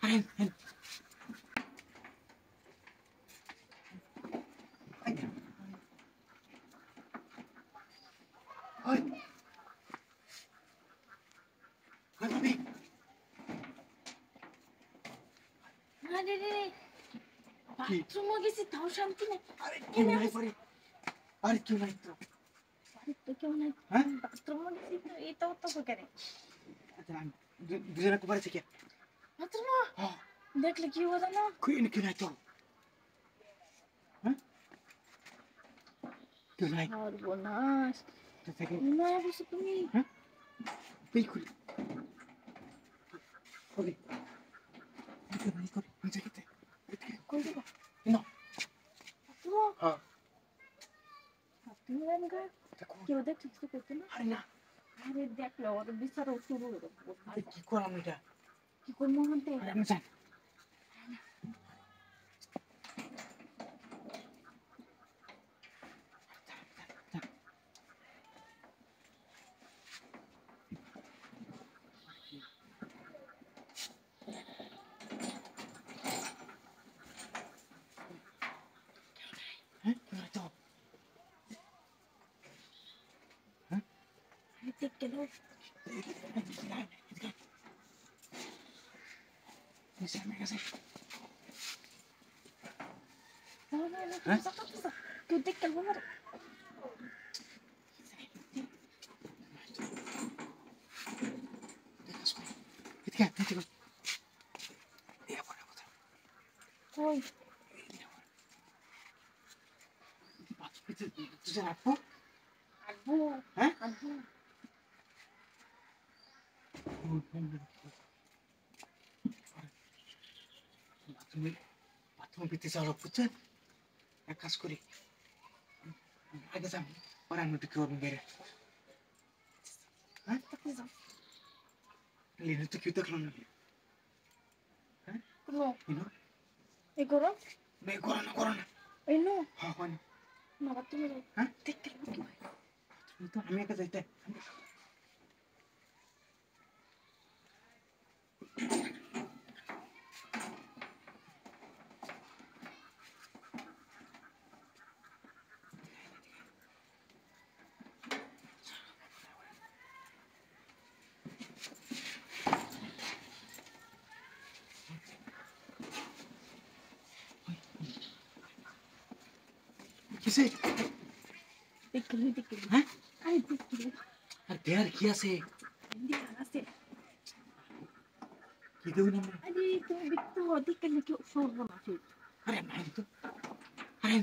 Hen. Oi. Oi, Mami. আরে রে বাথরুমে গেছি তাও শান্তি নেই। আরে কেউ নাই পরে। আরে কেউ নাই তো। আরে তো কেউ নাই। হ্যাঁ? বাথরুমে গেছি তো এই তো তো কেন? আচ্ছা দুজনে কোপারে থেকে। বাথরুমে হ্যাঁ। দেখলে কি হবে না? কেউ নাই তো। হ্যাঁ? কেউ নাই। সর্বনাশ। থেকে না বসে তুমি। হ্যাঁ? বিলকুল। ওকে। এই করে নিচে গেতে। কই দিবা? না। বাথরুমে হ্যাঁ। বাথরুমে গা দেখো। কেউ দেখছে কিছু করতে না? আরে না। আরে দেখলে ওর বিচারও শুরু হয়ে গেল। আরে কি করলাম এটা? কি করবো হাতে? আরে আমি জানি। হ্যাঁ? কেউ নাই তো। হ্যাঁ? আরে দেখ গেল। নিচে আমি গেছে। না কেউ দেখ গেল না। এদিকে এদিকে। এই পরে কথা। কই তুই রাখবো? আব্বু হ্যাঁ? আব্বু বাথরুমে পেতে যাওয়া বুঝছেন? এক কাজ করি আগে যান পরে আমি একটু কেউ বেড়ে হ্যাঁ তাকে যাও। লিনে তো কেউ দেখলো না হ্যাঁ কোনো ইনো এই করো করো না এই নো হ্যাঁ হয় না না বাথরুমে যাও। হ্যাঁ দেখ গেল কি হয়? তুমি তো আমি একা যাইতে কিসে দেখ গেল হ্যাঁ আরে দেখ গেল আর দেয়ার কি আছে দেখা আছে। কি দেব না আরে তুমি দেখতে দেখ গেল কি সর্বনাশ। আরে নাই তো আরে